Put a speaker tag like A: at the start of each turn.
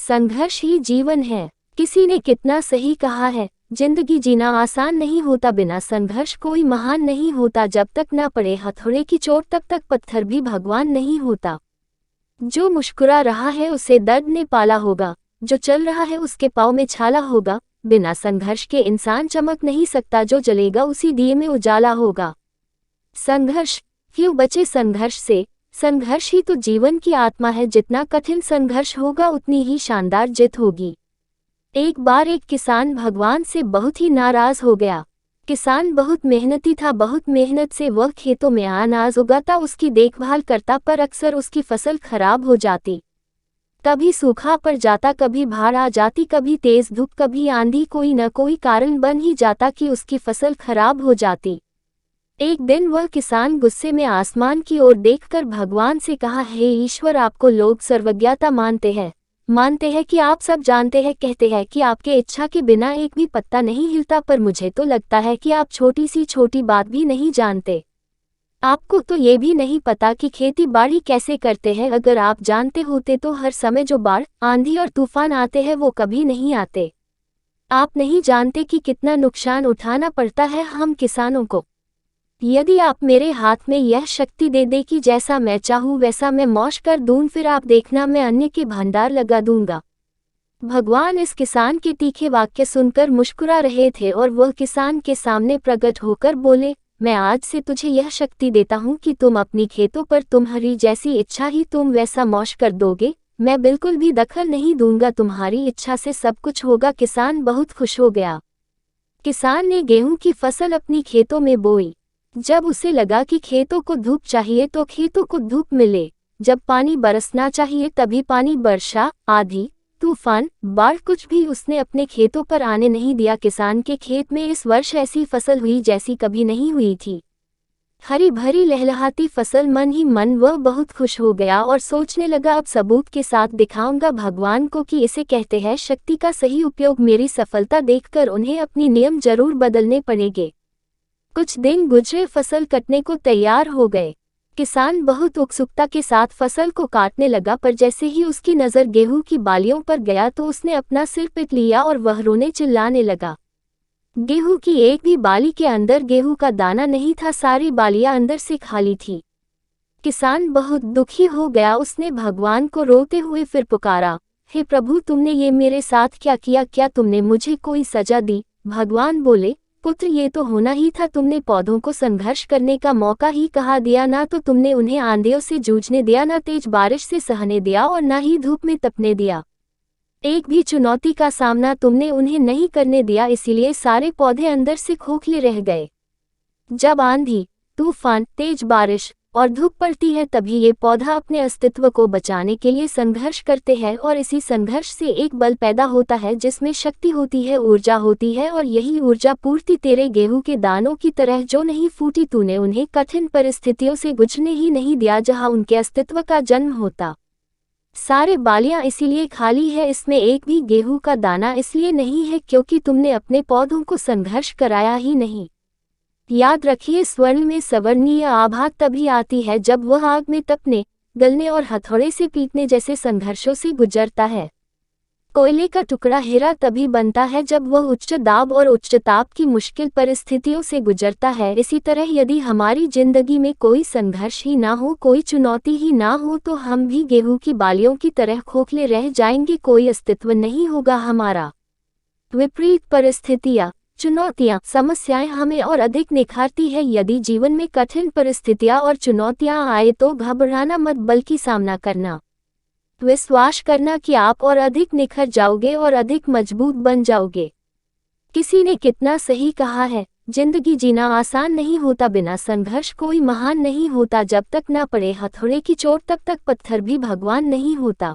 A: संघर्ष ही जीवन है। किसी ने कितना सही कहा है, जिंदगी जीना आसान नहीं होता, बिना संघर्ष कोई महान नहीं होता। जब तक न पड़े हथौड़े की चोट तब तक पत्थर भी भगवान नहीं होता। जो मुस्कुरा रहा है उसे दर्द ने पाला होगा, जो चल रहा है उसके पाँव में छाला होगा। बिना संघर्ष के इंसान चमक नहीं सकता, जो जलेगा उसी दिए में उजाला होगा। संघर्ष क्यों बचे संघर्ष से? संघर्ष ही तो जीवन की आत्मा है। जितना कठिन संघर्ष होगा उतनी ही शानदार जीत होगी। एक बार एक किसान भगवान से बहुत ही नाराज हो गया। किसान बहुत मेहनती था, बहुत मेहनत से वह खेतों में अनाज उगाता, उसकी देखभाल करता, पर अक्सर उसकी फसल खराब हो जाती। कभी सूखा पड़ जाता, कभी बाढ़ आ जाती, कभी तेज धूप, कभी आंधी, कोई न कोई कारण बन ही जाता कि उसकी फसल खराब हो जाती। एक दिन वह किसान गुस्से में आसमान की ओर देखकर भगवान से कहा, हे ईश्वर, आपको लोग सर्वज्ञता मानते हैं कि आप सब जानते हैं, कहते हैं कि आपके इच्छा के बिना एक भी पत्ता नहीं हिलता, पर मुझे तो लगता है कि आप छोटी सी छोटी बात भी नहीं जानते। आपको तो ये भी नहीं पता कि खेती बाड़ी कैसे करते हैं। अगर आप जानते होते तो हर समय जो बाढ़, आंधी और तूफान आते हैं वो कभी नहीं आते। आप नहीं जानते कि कितना नुकसान उठाना पड़ता है हम किसानों को। यदि आप मेरे हाथ में यह शक्ति दे दे कि जैसा मैं चाहूँ वैसा मैं मौज कर दूं, फिर आप देखना मैं अन्य के भंडार लगा दूंगा। भगवान इस किसान के तीखे वाक्य सुनकर मुस्कुरा रहे थे और वह किसान के सामने प्रकट होकर बोले, मैं आज से तुझे यह शक्ति देता हूँ कि तुम अपनी खेतों पर तुम्हारी जैसी इच्छा ही तुम वैसा मौज कर दोगे। मैं बिल्कुल भी दखल नहीं दूंगा, तुम्हारी इच्छा से सब कुछ होगा। किसान बहुत खुश हो गया। किसान ने गेहूं की फसल अपनी खेतों में बोई। जब उसे लगा कि खेतों को धूप चाहिए तो खेतों को धूप मिले, जब पानी बरसना चाहिए तभी पानी बरसा, आंधी, तूफान, बाढ़ कुछ भी उसने अपने खेतों पर आने नहीं दिया। किसान के खेत में इस वर्ष ऐसी फसल हुई जैसी कभी नहीं हुई थी। हरी भरी लहलहाती फसल, मन ही मन वह बहुत खुश हो गया और सोचने लगा, अब सबूत के साथ दिखाऊंगा भगवान को कि इसे कहते हैं शक्ति का सही उपयोग। मेरी सफलता देखकर उन्हें अपनी नियम जरूर बदलने पड़ेंगे। कुछ दिन गुजरे, फसल कटने को तैयार हो गए। किसान बहुत उत्सुकता के साथ फसल को काटने लगा, पर जैसे ही उसकी नज़र गेहूं की बालियों पर गया तो उसने अपना सिर पीट लिया और वह रोने चिल्लाने लगा। गेहूं की एक भी बाली के अंदर गेहूं का दाना नहीं था, सारी बालियां अंदर से खाली थी। किसान बहुत दुखी हो गया। उसने भगवान को रोते हुए फिर पुकारा, हे प्रभु, तुमने ये मेरे साथ क्या किया? क्या तुमने मुझे कोई सजा दी? भगवान बोले, पुत्र, ये तो होना ही था। तुमने पौधों को संघर्ष करने का मौका ही कहाँ दिया? ना तो तुमने उन्हें आंधियों से जूझने दिया, ना तेज बारिश से सहने दिया और ना ही धूप में तपने दिया। एक भी चुनौती का सामना तुमने उन्हें नहीं करने दिया, इसीलिए सारे पौधे अंदर से खोखले रह गए। जब आंधी, तूफान, तेज बारिश और धूप पड़ती है तभी ये पौधा अपने अस्तित्व को बचाने के लिए संघर्ष करते हैं, और इसी संघर्ष से एक बल पैदा होता है जिसमें शक्ति होती है, ऊर्जा होती है, और यही ऊर्जा पूर्ति तेरे गेहूं के दानों की तरह जो नहीं फूटी। तूने उन्हें कठिन परिस्थितियों से गुजरने ही नहीं दिया जहां उनके अस्तित्व का जन्म होता। सारे बालियां इसीलिए खाली है, इसमें एक भी गेहूं का दाना इसलिए नहीं है क्योंकि तुमने अपने पौधों को संघर्ष कराया ही नहीं। याद रखिए, स्वर्ण में सवर्णीय आभा तभी आती है जब वह आग में तपने, गलने और हथौड़े से पीटने जैसे संघर्षों से गुजरता है। कोयले का टुकड़ा हीरा तभी बनता है जब वह उच्च दाब और उच्च ताप की मुश्किल परिस्थितियों से गुजरता है। इसी तरह यदि हमारी जिंदगी में कोई संघर्ष ही ना हो, कोई चुनौती ही ना हो, तो हम भी गेहूं की बालियों की तरह खोखले रह जाएंगे, कोई अस्तित्व नहीं होगा हमारा। विपरीत परिस्थितियां, चुनौतियां, समस्याएं हमें और अधिक निखारती है। यदि जीवन में कठिन परिस्थितियां और चुनौतियां आए तो घबराना मत, बल्कि सामना करना, विश्वास करना कि आप और अधिक निखर जाओगे और अधिक मजबूत बन जाओगे। किसी ने कितना सही कहा है, जिंदगी जीना आसान नहीं होता, बिना संघर्ष कोई महान नहीं होता। जब तक न पड़े हथौड़े की चोट तब तक पत्थर भी भगवान नहीं होता।